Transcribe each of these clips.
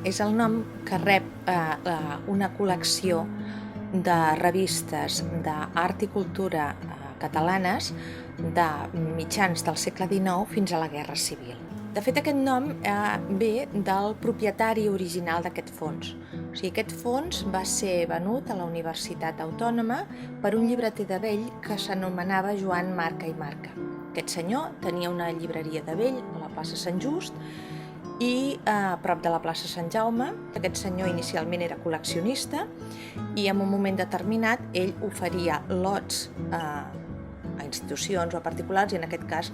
és el nom que rep una col·lecció de revistes d'art i cultura catalanes de mitjans del segle XIX fins a la Guerra Civil. De fet, aquest nom ve del propietari original d'aquest fons. O sigui, aquest fons va ser venut a la Universitat Autònoma per un llibreter de vell que s'anomenava Joan Marca i Marca. Aquest senyor tenia una llibreria de vell a la plaça Sant Just i a prop de la plaça Sant Jaume. Aquest senyor inicialment era col·leccionista i en un moment determinat ell oferia lots a institucions o a particulars i en aquest cas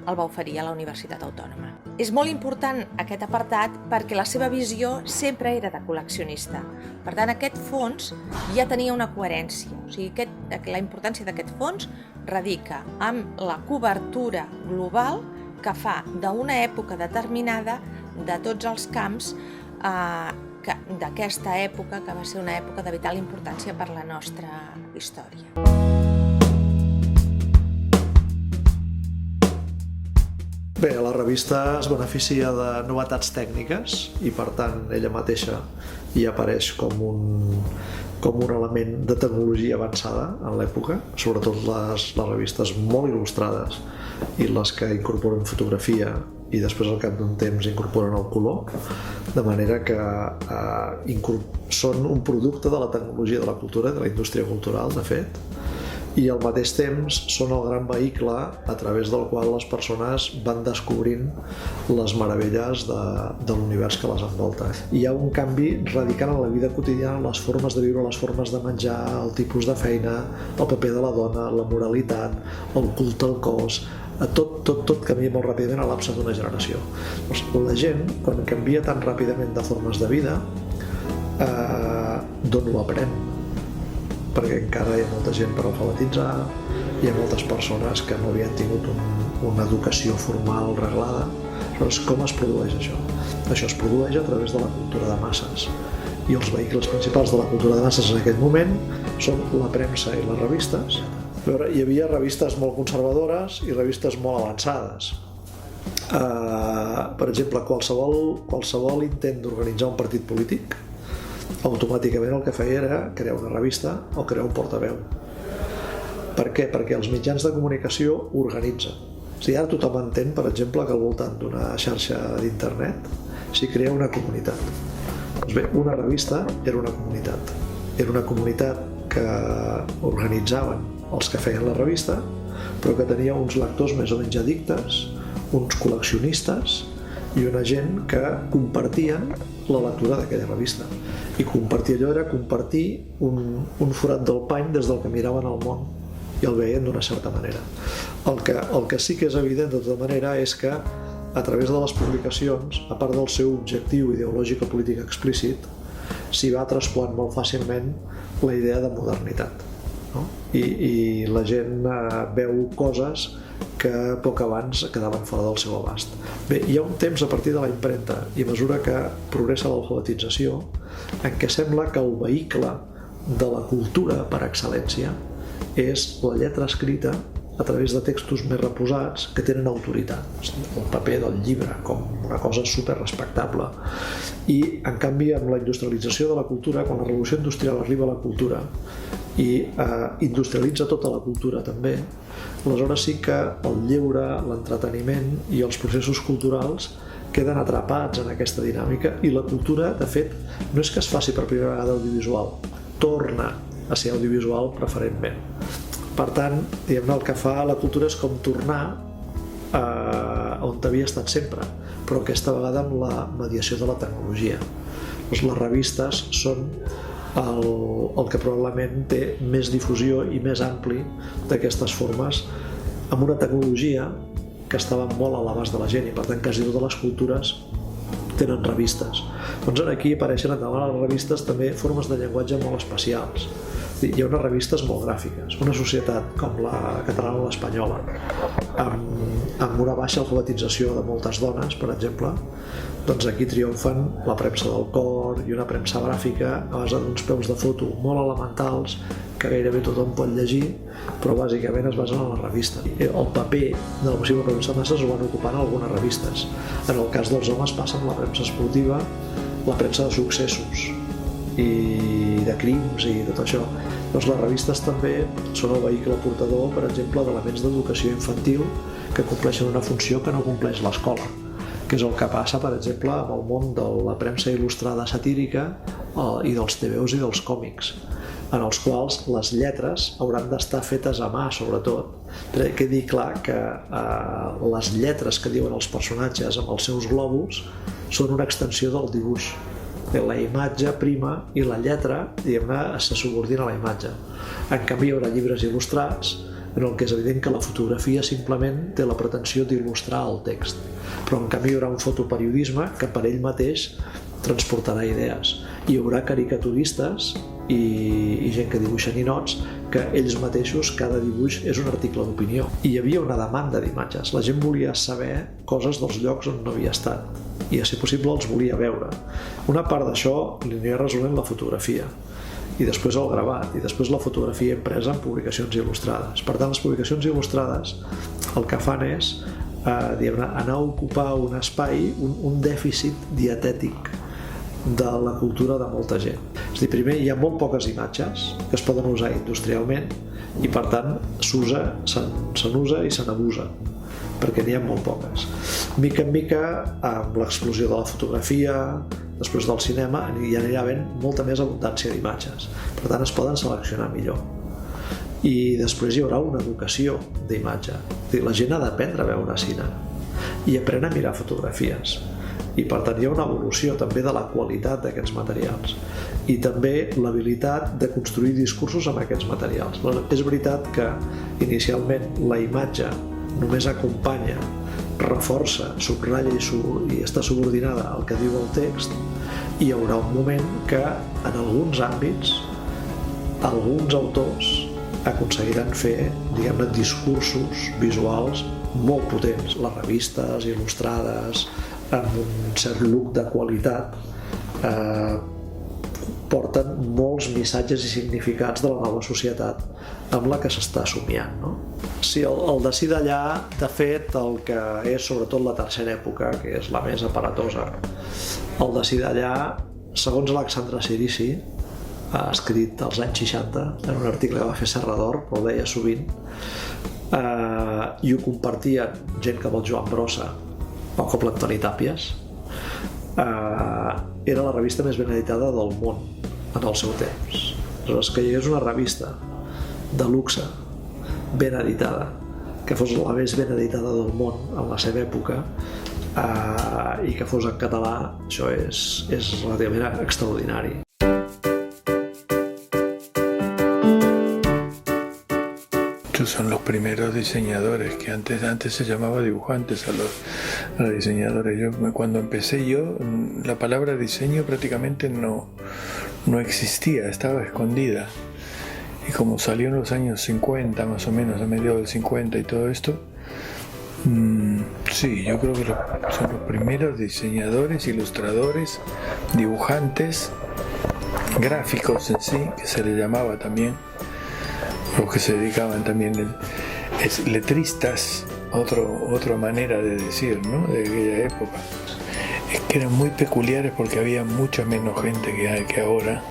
el va oferir a la Universitat Autònoma. És molt important aquest apartat perquè la seva visió sempre era de col·leccionista. Per tant, aquest fons ja tenia una coherència. O sigui, la importància d'aquest fons radica amb la cobertura global que fa d'una època determinada de tots els camps d'aquesta època, que va ser una època de vital importància per la nostra història. Bé, la revista es beneficia de novetats tècniques i, per tant, ella mateixa hi apareix com un element de tecnologia avançada en l'època, sobretot les revistes molt il·lustrades i les que incorporen fotografia i després al cap d'un temps incorporen el color, de manera que són un producte de la tecnologia de la cultura, de la indústria cultural, de fet, i al mateix temps són el gran vehicle a través del qual les persones van descobrint les meravelles de l'univers que les envolta. Hi ha un canvi radical en la vida quotidiana, les formes de viure, les formes de menjar, el tipus de feina, el paper de la dona, la moralitat, el culte al cos, tot canvia molt ràpidament a l'abse d'una generació. La gent, quan canvia tan ràpidament de formes de vida, d'on ho aprèn? Perquè encara hi ha molta gent per alfabetitzar, hi ha moltes persones que no havien tingut una educació formal reglada. Aleshores, com es produeix això? Això es produeix a través de la cultura de masses. I els vehicles principals de la cultura de masses en aquell moment són la premsa i les revistes. Hi havia revistes molt conservadores i revistes molt avançades. Per exemple, qualsevol intent d'organitzar un partit polític automàticament el que feia era crear una revista o crear un portaveu. Per què? Perquè els mitjans de comunicació organitzen. O sigui, ara tothom entén, per exemple, que al voltant d'una xarxa d'internet s'hi crea una comunitat. Doncs bé, una revista era una comunitat. Era una comunitat que organitzaven els que feien la revista, però que tenia uns lectors més o menys addictes, uns col·leccionistes i una gent que compartien la lectura d'aquella revista. I compartir allò era compartir un forat del pany des del que miraven el món i el veien d'una certa manera. El que sí que és evident de tota manera és que a través de les publicacions, a part del seu objectiu ideològic o polític explícit, s'hi va traspuant molt fàcilment la idea de modernitat, no? I la gent veu coses que poc abans quedaven fora del seu abast. Bé, hi ha un temps a partir de la impremta i a mesura que progressa l'alfabetització en què sembla que el vehicle de la cultura per excel·lència és la lletra escrita a través de textos més reposats que tenen autoritat. El paper del llibre com una cosa superrespectable. I, en canvi, amb la industrialització de la cultura, quan la revolució industrial arriba a la cultura i industrialitza tota la cultura també, aleshores sí que el lleure, l'entreteniment i els processos culturals queden atrapats en aquesta dinàmica i la cultura, de fet, no és que es faci per primera vegada audiovisual, torna a ser audiovisual preferentment. Per tant, diguem-ne, el que fa la cultura és com tornar on havia estat sempre, però aquesta vegada amb la mediació de la tecnologia. Les revistes són el que probablement té més difusió i més ampli d'aquestes formes amb una tecnologia que estava molt a l'abast de la gent i per tant quasi totes les cultures tenen revistes. Doncs aquí apareixen endavant les revistes també formes de llenguatge molt especials. Hi ha unes revistes molt gràfiques. Una societat com la catalana o l'espanyola, amb una baixa alfabetització de moltes dones, per exemple, doncs aquí triomfen la premsa del cor i una premsa gràfica a base d'uns peus de foto molt elementals que gairebé tothom pot llegir, però bàsicament es basen en les revistes. El paper de la possible premsa de masses ho van ocupant algunes revistes. En el cas dels homes passa amb la premsa esportiva la premsa de successos i de crims i tot això. Doncs les revistes també són el vehicle portador, per exemple, d'elements d'educació infantil que compleixen una funció que no compleix l'escola, que és el que passa, per exemple, amb el món de la premsa il·lustrada satírica i dels TVOs i dels còmics, en els quals les lletres hauran d'estar fetes a mà, sobretot. Però que dir clar que les lletres que diuen els personatges amb els seus globus són una extensió del dibuix. La imatge prima i la lletra, diguem-ne, se subordina a la imatge. En canvi, hi haurà llibres il·lustrats en el que és evident que la fotografia simplement té la pretensió d'il·lustrar el text, però en canvi hi haurà un fotoperiodisme que per ell mateix transportarà idees. Hi haurà caricaturistes i gent que dibuixa ninots que ells mateixos, cada dibuix és un article d'opinió. I hi havia una demanda d'imatges. La gent volia saber coses dels llocs on no havia estat i, a ser possible, els volia veure. Una part d'això li aniria resolent la fotografia, i després el gravat, i després la fotografia impresa en publicacions il·lustrades. Per tant, les publicacions il·lustrades el que fan és anar a ocupar un espai, un dèficit dietètic de la cultura de molta gent. És a dir, primer, hi ha molt poques imatges que es poden usar industrialment i, per tant, se n'usa i se n'abusa, perquè n'hi ha molt poques. Mica en mica, amb l'explosió de la fotografia, després del cinema, hi anirà havent molta més abundància d'imatges. Per tant, es poden seleccionar millor. I després hi haurà una educació d'imatge. La gent ha d'aprendre a veure cine i aprèn a mirar fotografies. I, per tant, hi ha una evolució també de la qualitat d'aquests materials i també l'habilitat de construir discursos amb aquests materials. És veritat que, inicialment, la imatge només acompanya, reforça, subratlla i està subordinada al que diu el text, i hi haurà un moment que, en alguns àmbits, alguns autors aconseguiran fer, diguem-ne, discursos visuals molt potents. Les revistes il·lustrades, amb un cert look de qualitat, porten molts missatges i significats de la nova societat amb la que s'està somiant, no? Sí, el d'ací d'allà, de fet, el que és sobretot la tercera època, que és la més aparatosa, el d'ací d'allà, segons Alexandre Cirici, ha escrit als anys 60, en un article que va fer Serrador, però ho deia sovint, i ho compartien gent com el Joan Brossa o com l'Antoni Tàpies, era la revista més ben editada del món en el seu temps. Aleshores, que hi hagués una revista de luxe ben editada, que fos la més ben editada del món en la seva època, i que fos en català, això és relativament extraordinari. Son los primeros diseñadores, que antes se llamaba dibujantes a los diseñadores. Cuando empecé la palabra diseño prácticamente no existía, estaba escondida. Y como salió en los años 50, más o menos, a mediados del 50 y todo esto, sí, yo creo que son los primeros diseñadores, ilustradores, dibujantes, gráficos en sí, que se les llamaba también, los que se dedicaban también, letristas, otra manera de decir, ¿no?, de aquella época. Es que eran muy peculiares porque había mucha menos gente que ahora.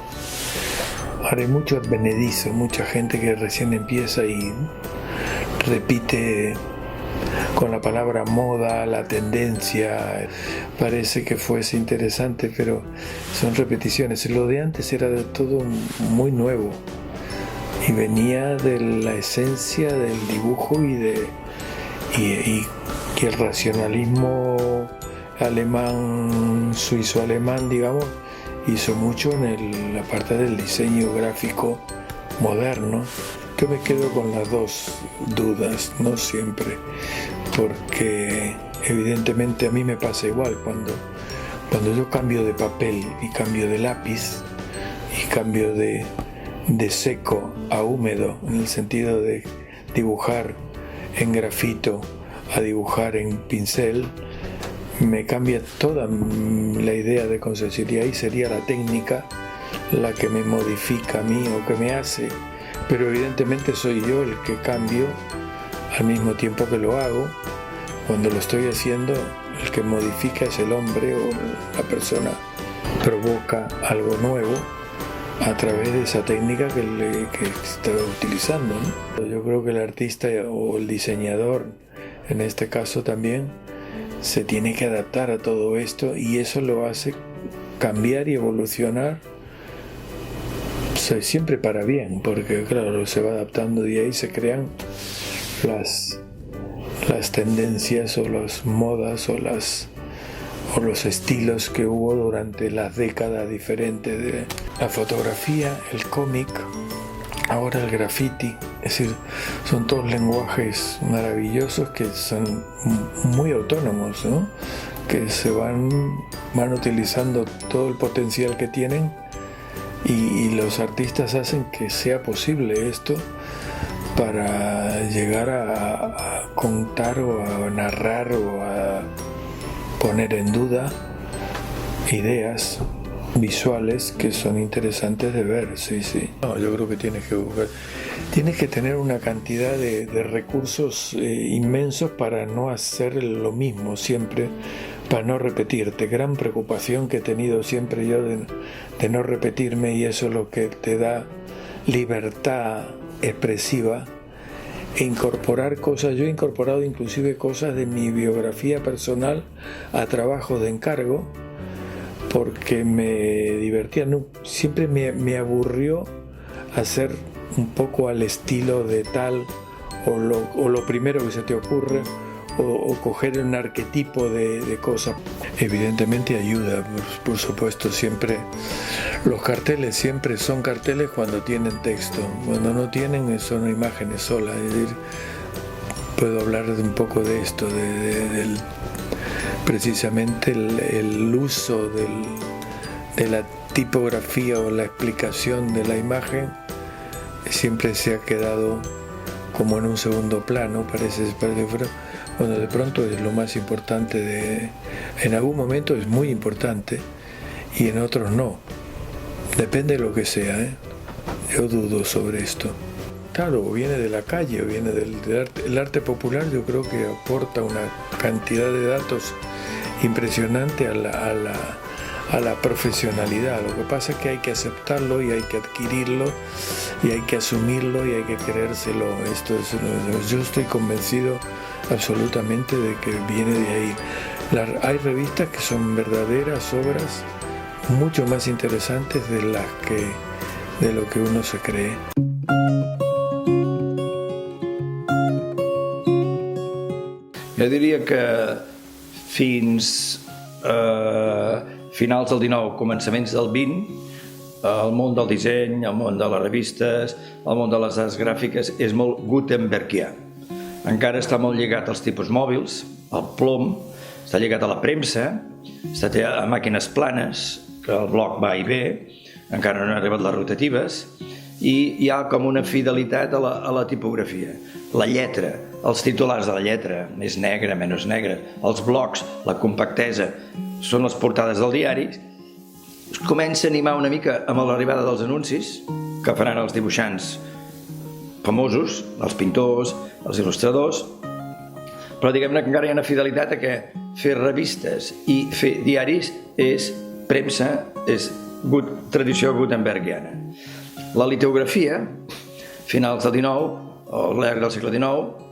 Ahora hay mucho advenedizo, mucha gente que recién empieza y repite con la palabra moda, la tendencia. Parece que fuese interesante, pero son repeticiones. Lo de antes era de todo muy nuevo y venía de la esencia del dibujo y el racionalismo alemán, suizo-alemán, digamos, hizo mucho en la parte del diseño gráfico moderno. Yo me quedo con las dos dudas, no siempre, porque evidentemente a mí me pasa igual cuando yo cambio de papel y cambio de lápiz y cambio de seco a húmedo, en el sentido de dibujar en grafito a dibujar en pincel, me cambia toda la idea de concepción, y ahí sería la técnica la que me modifica a mí o que me hace, pero evidentemente soy yo el que cambio al mismo tiempo que lo hago. Cuando lo estoy haciendo, el que modifica es el hombre o la persona provoca algo nuevo a través de esa técnica que está utilizando, ¿no? Yo creo que el artista o el diseñador, en este caso también, se tiene que adaptar a todo esto, y eso lo hace cambiar y evolucionar, siempre para bien, porque claro, se va adaptando y ahí se crean las tendencias o las modas o los estilos que hubo durante las décadas diferentes de la fotografía, el cómic, ahora el graffiti. Es decir, son todos lenguajes maravillosos que son muy autónomos, ¿no? Que se van utilizando todo el potencial que tienen, y los artistas hacen que sea posible esto para llegar a contar o a narrar o a poner en duda ideas visuales que son interesantes de ver, sí. No, yo creo que tienes que tener una cantidad de recursos inmensos para no hacer lo mismo siempre, para no repetirte. Gran preocupación que he tenido siempre yo de no repetirme, y eso es lo que te da libertad expresiva e incorporar cosas. Yo he incorporado inclusive cosas de mi biografía personal a trabajos de encargo, porque me divertía, ¿no? Siempre me aburrió hacer un poco al estilo de tal, o lo primero que se te ocurre, o coger un arquetipo de cosa. Evidentemente ayuda, por supuesto, siempre. Los carteles siempre son carteles cuando tienen texto, cuando no tienen son imágenes solas. Es decir, puedo hablar un poco de esto, precisamente el uso de la tipografía o la explicación de la imagen siempre se ha quedado como en un segundo plano, parece fuera. Bueno, de pronto es lo más importante, en algún momento es muy importante y en otros no. Depende de lo que sea, ¿eh? Yo dudo sobre esto. Claro, o viene de la calle, o viene del arte. El arte popular yo creo que aporta una cantidad de datos impresionante a la profesionalidad. Lo que pasa es que hay que aceptarlo y hay que adquirirlo y hay que asumirlo y hay que creérselo. Yo estoy convencido absolutamente de que viene de ahí. Hay revistas que son verdaderas obras mucho más interesantes de lo que uno se cree. Jo diria que fins finals del 19, començaments del 20, el món del disseny, el món de les revistes, el món de les arts gràfiques és molt gutenbergià. Encara està molt lligat als tipus mòbils, al plom, està lligat a la premsa, està a màquines planes, que el bloc va i ve, encara no han arribat les rotatives, i hi ha com una fidelitat a la tipografia. La lletra, els titulars de la lletra, més negra, menys negra, els blocs, la compactesa, són les portades del diari. Es comença a animar una mica amb l'arribada dels anuncis que faran els dibuixants famosos, els pintors, els il·lustradors, però diguem-ne que encara hi ha una fidelitat a que fer revistes i fer diaris és premsa, és tradició gutenbergiana. La litografia, finals del XIX, o l'era del segle XIX,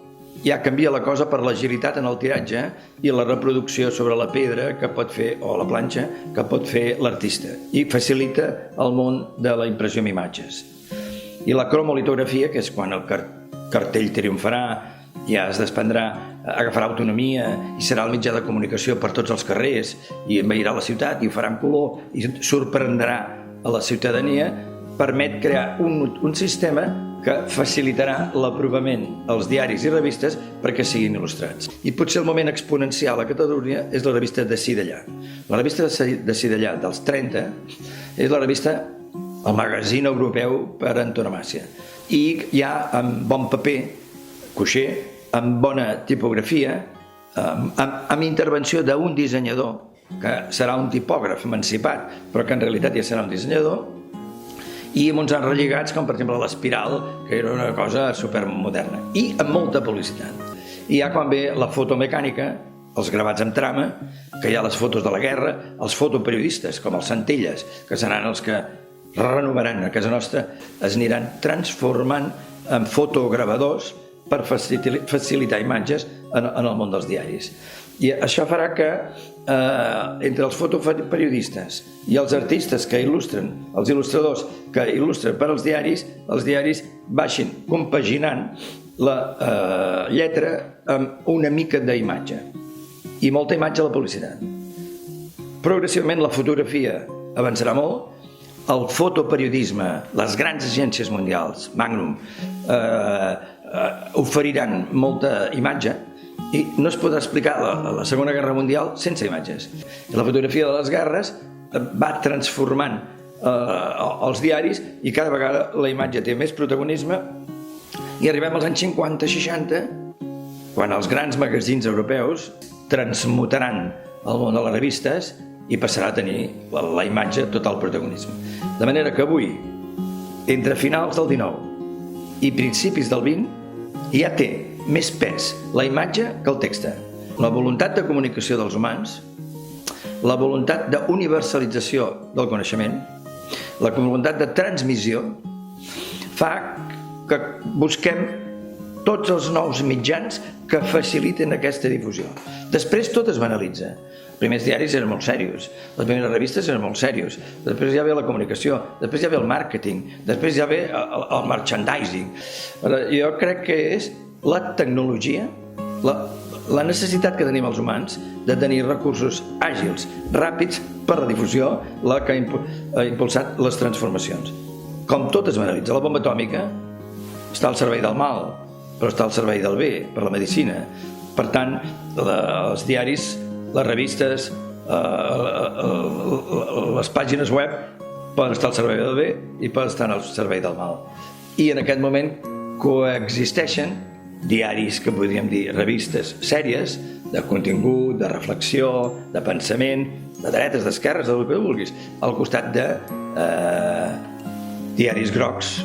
ja canvia la cosa per l'agilitat en el tiratge i la reproducció sobre la pedra que pot fer, o la planxa, que pot fer l'artista, i facilita el món de la impressió amb imatges. I la cromolitografia, que és quan el cartell triomfarà, ja es desprendrà, agafarà autonomia i serà el mitjà de comunicació per tots els carrers i envairà la ciutat i ho farà en color i sorprendrà a la ciutadania, permet crear un sistema que facilitarà l'aprovament als diaris i revistes perquè siguin il·lustrats. I potser el moment exponencial a Catalunya és la revista de Ací d'Allà. La revista de Ací d'Allà dels 30 és la revista, el magazín europeu per antonomàsia. I ja amb bon paper, coixer, amb bona tipografia, amb intervenció d'un dissenyador, que serà un tipògraf emancipat, però que en realitat ja serà un dissenyador, i amb uns enrelligats com per exemple l'Espiral, que era una cosa supermoderna, i amb molta publicitat. I ja quan ve la fotomecànica, els gravats amb trama, que hi ha les fotos de la guerra, els fotoperiodistes, com els Centelles, que seran els que renovaran a casa nostra, es aniran transformant en fotogravadors per facilitar imatges en el món dels diaris. I això farà que entre els fotoperiodistes i els artistes que il·lustren, els il·lustradors que il·lustren per als diaris baixin compaginant la lletra amb una mica d'imatge i molta imatge a la publicitat. Progressivament la fotografia avançarà molt, el fotoperiodisme, les grans agències mundials, Magnum, oferiran molta imatge i no es podrà explicar la Segona Guerra Mundial sense imatges. La fotografia de les guerres va transformant els diaris i cada vegada la imatge té més protagonisme i arribem als anys 50-60 quan els grans magazins europeus transmutaran el món de les revistes i passarà a tenir la imatge total protagonisme. De manera que avui, entre finals del XIX i principis del XX, ja té més pes la imatge que el text. La voluntat de comunicació dels humans, la voluntat d'universalització del coneixement, la voluntat de transmissió, fa que busquem tots els nous mitjans que faciliten aquesta difusió. Després tot es banalitza. Els primers diaris eren molt serios, les primeres revistes eren molt serios, després ja ve la comunicació, després ja ve el màrqueting, després ja ve el merchandising. Jo crec que és la tecnologia, la necessitat que tenim els humans de tenir recursos àgils, ràpids per la difusió, la que ha impulsat les transformacions. Com tot es banalitza, la bomba atòmica està al servei del mal, però està al servei del bé, per la medicina. Per tant, els diaris, les revistes, les pàgines web poden estar al servei del bé i poden estar al servei del mal. I en aquest moment coexisteixen diaris, que podríem dir revistes sèries, de contingut, de reflexió, de pensament, de dretes, d'esquerres, del que vulguis, al costat de diaris grocs,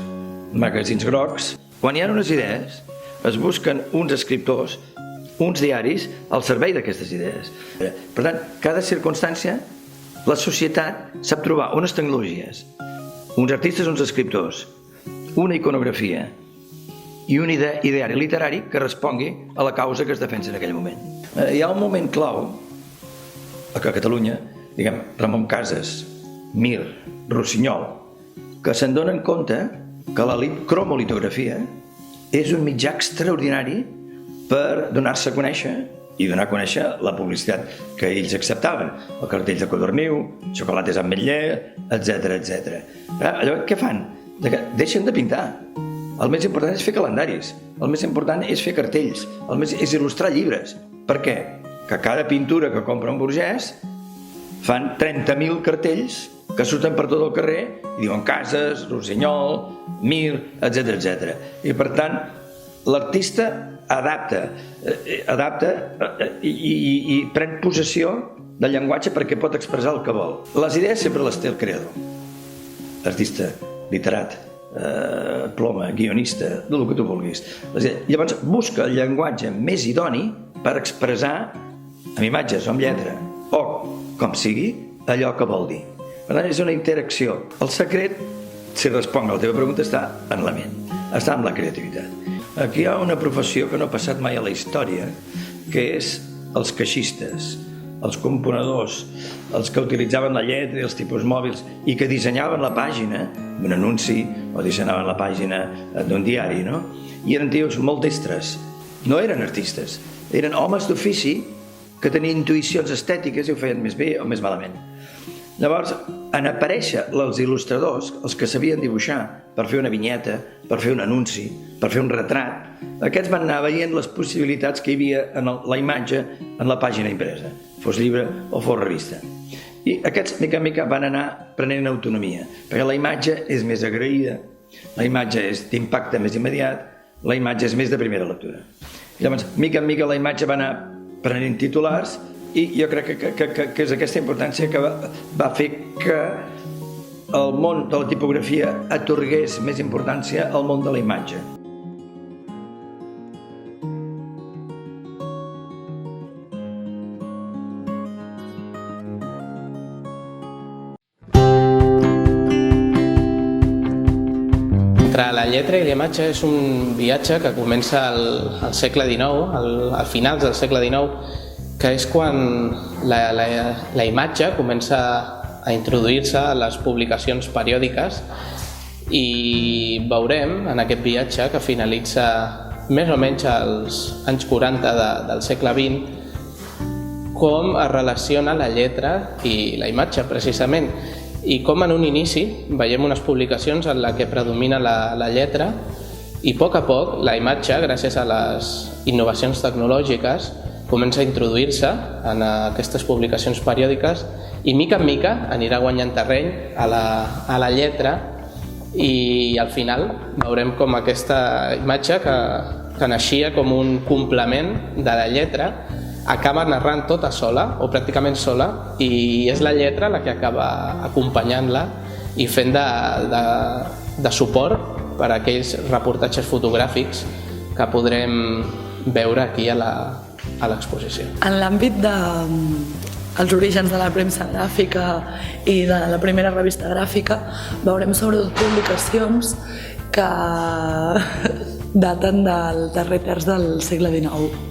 magazins grocs. Quan hi ha unes idees, es busquen uns escriptors, uns diaris al servei d'aquestes idees. Per tant, cada circumstància, la societat sap trobar unes tecnologies, uns artistes, uns escriptors, una iconografia i un ideari literari que respongui a la causa que es defensa en aquell moment. Hi ha un moment clau a Catalunya, diguem, Ramon Casas, Mir, Rossinyol, que se'n donen compte que la cromolitografia és un mitjà extraordinari per donar-se a conèixer i donar a conèixer la publicitat que ells acceptaven. El cartell de Codorniu, xocolates amb ametller, etc. Llavors, què fan? Deixen de pintar. El més important és fer calendaris, el més important és fer cartells, el més és il·lustrar llibres. Per què? Que cada pintura que compra un burgès fan 30.000 cartells que surten per tot el carrer i diuen Casas, Rossinyol, Mir, etc. I per tant, l'artista adapta i pren possessió del llenguatge perquè pot expressar el que vol. Les idees sempre les té el creador, artista, literat, ploma, guionista, del que tu vulguis. Llavors busca el llenguatge més idoni per expressar amb imatges o amb lletra o com sigui allò que vol dir. Per tant, és una interacció. El secret, si responc a la teva pregunta, està en la ment, està en la creativitat. Aquí hi ha una professió que no ha passat mai a la història, que és els caixistes, els componedors, els que utilitzaven la lletra i els tipus mòbils i que dissenyaven la pàgina d'un anunci o dissenyaven la pàgina d'un diari, no? I eren tios molt destres, no eren artistes, eren homes d'ofici que tenien intuïcions estètiques i ho feien més bé o més malament. Llavors, en aparèixer els il·lustradors, els que sabien dibuixar per fer una vinyeta, per fer un anunci, per fer un retrat, aquests van anar veient les possibilitats que hi havia en la imatge en la pàgina impresa, fos llibre o fos revista. I aquests, mica en mica, van anar prenent autonomia, perquè la imatge és més agraïda, la imatge és d'impacte més immediat, la imatge és més de primera lectura. Llavors, mica en mica, la imatge va anar prenent titulars i jo crec que és aquesta importància que va fer que el món de la tipografia atorgués més importància al món de la imatge. lletra i la imatge és un viatge que comença al segle XIX, al finals del segle XIX, que és quan la imatge comença a introduir-se a les publicacions periòdiques, i veurem en aquest viatge, que finalitza més o menys als anys 40 del segle XX, com es relaciona la lletra i la imatge, precisament, i com en un inici veiem unes publicacions en la que predomina la lletra, i a poc la imatge, gràcies a les innovacions tecnològiques, comença a introduir-se en aquestes publicacions periòdiques, i mica en mica anirà guanyant terreny a la lletra, i al final veurem com aquesta imatge, que naixia com un complement de la lletra, acaba narrant tota sola, o pràcticament sola, i és la lletra la que acaba acompanyant-la i fent de suport per a aquells reportatges fotogràfics que podrem veure aquí a l'exposició. En l'àmbit dels orígens de la premsa gràfica i de la primera revista gràfica, veurem sobretot publicacions que daten del darrer terç del segle XIX.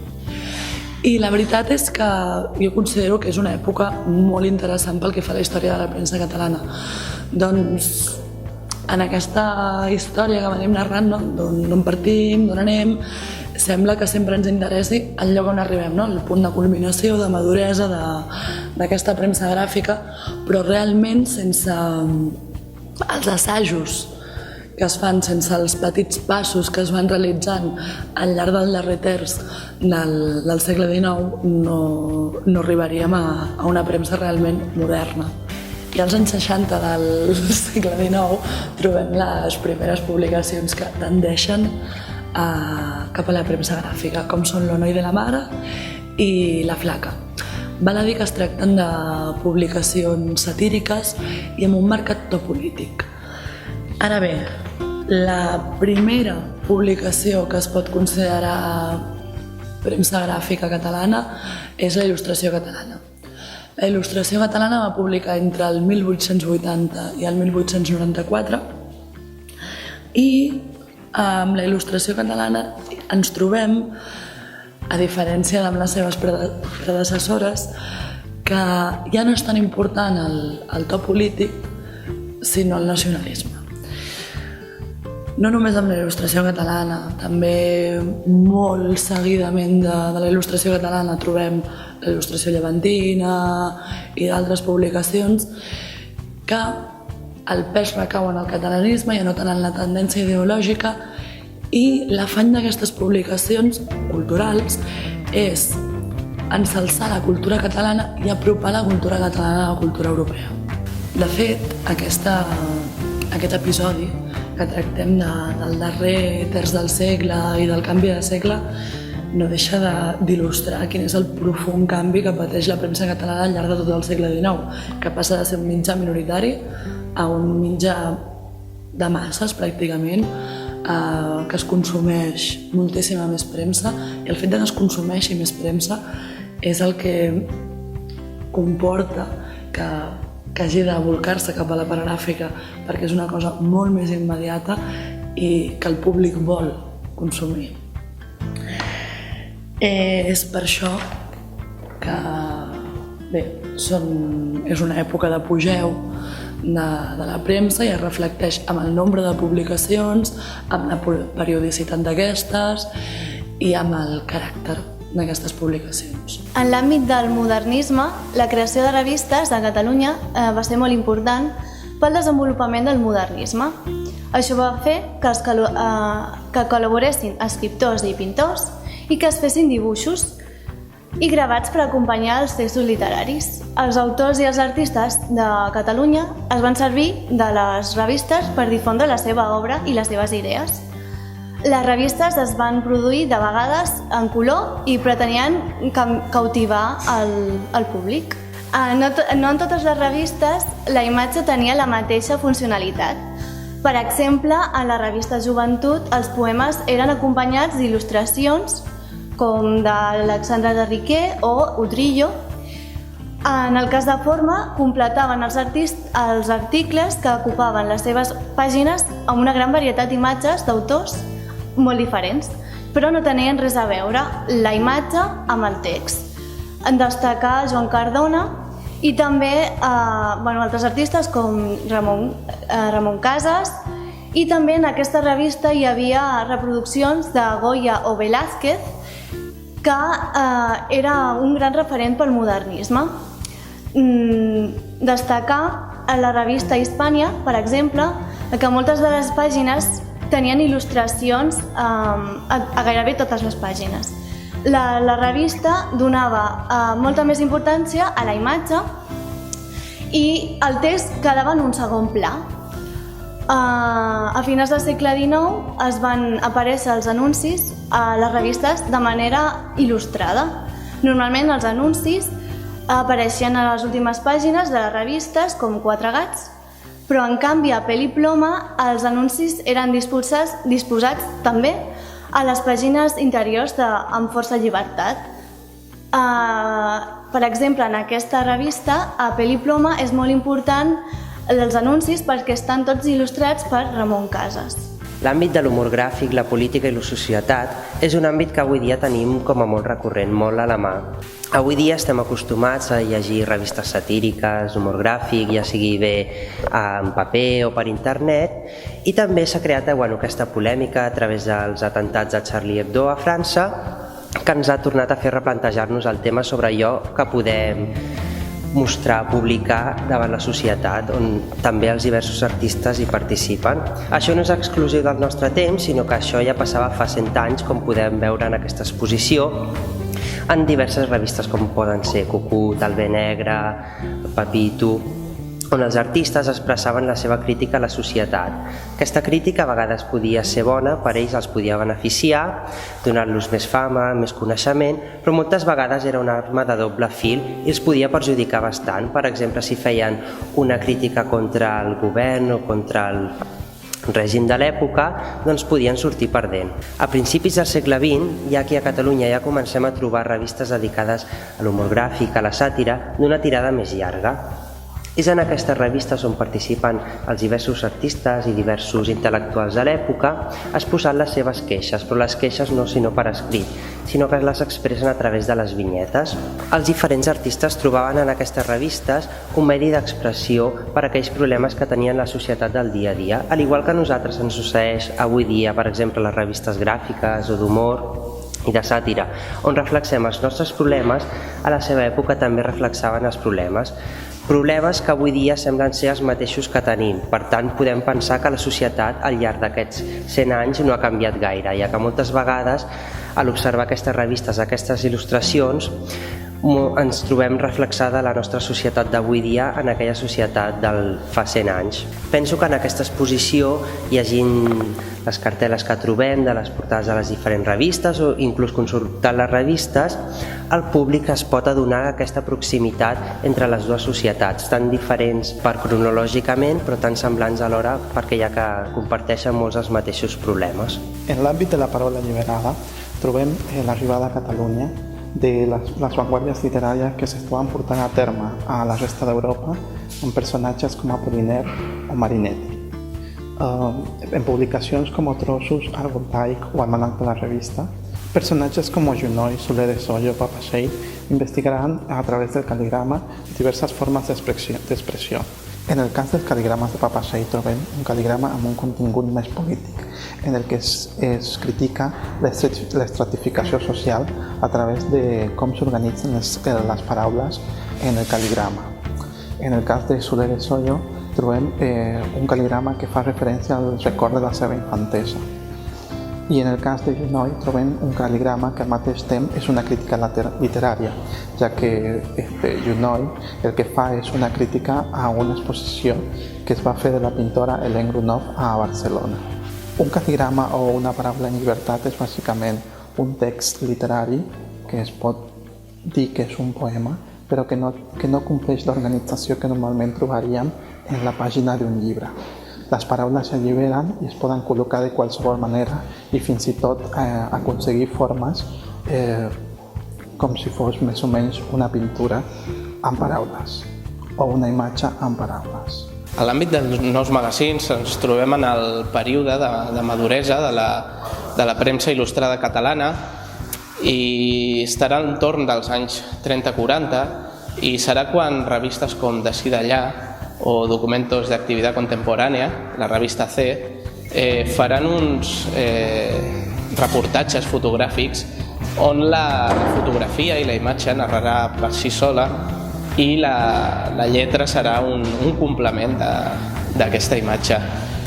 I la veritat és que jo considero que és una època molt interessant pel que fa a la història de la premsa catalana. Doncs en aquesta història que venim narrant, d'on partim, d'on anem, sembla que sempre ens interessi el lloc on arribem, el punt de culminació, de maduresa d'aquesta premsa gràfica, però realment sense els assajos que es fan, sense els petits passos que es van realitzant al llarg del darrer terç del segle XIX, no arribaríem a una premsa realment moderna. I als anys 60 del segle XIX trobem les primeres publicacions que tendeixen cap a la premsa gràfica, com són l'Onoi de la Mare i La Flaca. Val a dir que es tracten de publicacions satíriques i amb un marcat to polític. Ara bé, la primera publicació que es pot considerar premsa gràfica catalana és la Il·lustració catalana. La Il·lustració catalana va publicar entre el 1880 i el 1894 i amb la Il·lustració catalana ens trobem, a diferència de les seves predecessores, que ja no és tan important el to polític, sinó el nacionalisme. No només amb la Il·lustració catalana, també molt seguidament de la Il·lustració catalana trobem la Il·lustració llevantina i d'altres publicacions que el pes recau en el catalanisme, ja no tant en la tendència ideològica, i l'afany d'aquestes publicacions culturals és ensalçar la cultura catalana i apropar la cultura catalana a la cultura europea. De fet, aquest episodi que tractem del darrer terç del segle i del canvi de segle no deixa d'il·lustrar quin és el profund canvi que pateix la premsa catalana al llarg de tot el segle XIX, que passa de ser un mitjà minoritari a un mitjà de masses, pràcticament, que es consumeix moltíssima més premsa, i el fet que es consumeixi més premsa és el que comporta que hagi de volcar-se cap a la paragràfica, perquè és una cosa molt més immediata i que el públic vol consumir. És per això que és una època d'apogeu de la premsa i es reflecteix amb el nombre de publicacions, amb la periodicitat d'aquestes i amb el caràcter d'aquestes publicacions. En l'àmbit del modernisme, la creació de revistes a Catalunya va ser molt important pel desenvolupament del modernisme. Això va fer que col·laboressin escriptors i pintors i que es fessin dibuixos i gravats per acompanyar els textos literaris. Els autors i els artistes de Catalunya es van servir de les revistes per difondre la seva obra i les seves idees. Les revistes es van produir de vegades en color i pretenien cautivar el públic. No en totes les revistes la imatge tenia la mateixa funcionalitat. Per exemple, en la revista Joventut els poemes eren acompanyats d'il·lustracions com d'Alexandre de Riquer o Utrillo, En el cas de forma, completaven els articles que ocupaven les seves pàgines amb una gran varietat d'imatges d'autors molt diferents, però no tenien res a veure la imatge amb el text. En destacar Joan Cardona i també altres artistes com Ramon Casas, i també en aquesta revista hi havia reproduccions de Goya o Velázquez, que era un gran referent pel modernisme. Destacar a la revista Hispània, per exemple, que moltes de les pàgines tenien il·lustracions a gairebé totes les pàgines. La revista donava molta més importància a la imatge i el text quedava en un segon pla. A finals del segle XIX es van aparèixer els anuncis a les revistes de manera il·lustrada. Normalment els anuncis apareixien a les últimes pàgines de les revistes com Quatre gats, però en canvi a Pell i Ploma els anuncis eren disposats també a les pàgines interiors amb força llibertat. Per exemple, en aquesta revista, a Pell i Ploma, és molt important els anuncis perquè estan tots il·lustrats per Ramon Casas. L'àmbit de l'humor gràfic, la política i la societat és un àmbit que avui dia tenim com a molt recurrent, molt a la mà. Avui dia estem acostumats a llegir revistes satíriques, humor gràfic, ja sigui bé en paper o per internet, i també s'ha creat aquesta polèmica a través dels atentats de Charlie Hebdo a França, que ens ha tornat a fer replantejar-nos el tema sobre allò que podem mostrar, publicar davant la societat, on també els diversos artistes hi participen. Això no és exclusiu del nostre temps, sinó que això ja passava fa 100 anys, com podem veure en aquesta exposició, en diverses revistes com poden ser Cucut, El Bé Negre, Pepito, on els artistes expressaven la seva crítica a la societat. Aquesta crítica a vegades podia ser bona, per ells els podia beneficiar, donant-los més fama, més coneixement, però moltes vegades era una arma de doble fil i els podia perjudicar bastant. Per exemple, si feien una crítica contra el govern o contra el règim de l'època, doncs podien sortir perdent. A principis del segle XX, ja aquí a Catalunya ja comencem a trobar revistes dedicades a l'humor gràfic, a la sàtira, d'una tirada més llarga. És en aquestes revistes on participen els diversos artistes i diversos intel·lectuals de l'època exposant les seves queixes, però les queixes no sinó per escrit, sinó que les expressen a través de les vinyetes. Els diferents artistes trobaven en aquestes revistes un medi d'expressió per a aquells problemes que tenien la societat del dia a dia, al igual que a nosaltres ens succeeix avui dia, per exemple, les revistes gràfiques o d'humor i de sàtira, on reflexem els nostres problemes, a la seva època també reflexaven els problemes que avui dia semblen ser els mateixos que tenim. Per tant, podem pensar que la societat al llarg d'aquests 100 anys no ha canviat gaire, ja que moltes vegades, a l'observar aquestes revistes, aquestes il·lustracions, ens trobem reflexada la nostra societat d'avui dia en aquella societat del fa 100 anys. Penso que en aquesta exposició, llegint les cartel·les que trobem de les portades de les diferents revistes o inclús consultant les revistes, el públic es pot adonar aquesta proximitat entre les dues societats, tan diferents cronològicament però tan semblants alhora perquè ja que comparteixen molts els mateixos problemes. En l'àmbit de la paraula alliberada trobem l'arribada a Catalunya de les vanguardies literàries que s'estaven portant a terme a la resta d'Europa amb personatges com Apollinaire o Marinetti. En publicacions com Trossos, Art Voltaic o Almanac de la Revista, personatges com Junoi, Soler de Solla o Papasei investigaran a través del cal·ligrama diverses formes d'expressió. En el cas dels cal·ligrames de Papasei trobem un cal·ligrama amb un contingut més polític, en el que es critica l'estratificació social a través de com s'organitzen les paraules en el cal·ligrama. En el cas de Soler de Solla trobem un cal·ligrama que fa referència al record de la seva infantesa. I en el cas de Junoi trobem un cal·ligrama que al mateix temps és una crítica literària, ja que Junoi el que fa és una crítica a una exposició que es va fer de la pintora Hélène Grunov a Barcelona. Un cal·ligrama o una paraula en llibertat és bàsicament un text literari que es pot dir que és un poema, però que no compleix l'organització que normalment trobaríem en la pàgina d'un llibre. Les paraules s'alliberen i es poden col·locar de qualsevol manera i fins i tot aconseguir formes com si fos més o menys una pintura amb paraules o una imatge amb paraules. A l'àmbit dels nous magazins ens trobem en el període de maduresa de la premsa il·lustrada catalana i estarà a l'entorn dels anys 30-40 i serà quan revistes com D'ací d'allà o Documentos de Actividad Contemporánea, la revista C, faran uns reportatges fotogràfics on la fotografia i la imatge narrarà per si sola i la lletra serà un complement d'aquesta imatge.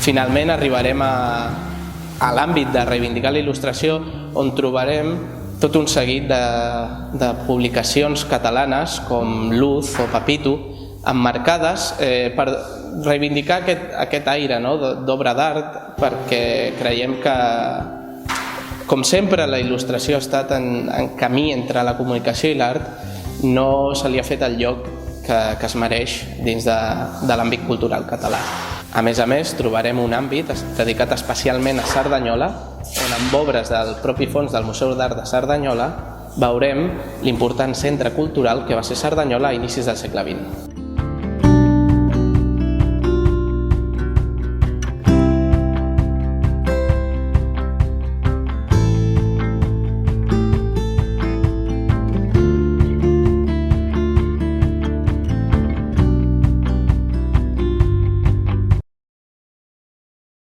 Finalment arribarem a l'àmbit de reivindicar la il·lustració, on trobarem tot un seguit de publicacions catalanes com Luz o Papito, emmarcades per reivindicar aquest aire d'obra d'art, perquè creiem que, com sempre, la il·lustració ha estat en camí entre la comunicació i l'art, no se li ha fet el lloc que es mereix dins de l'àmbit cultural català. A més, trobarem un àmbit dedicat especialment a Cerdanyola, on amb obres del propi fons del Museu d'Art de Cerdanyola veurem l'important centre cultural que va ser Cerdanyola a inicis del segle XX.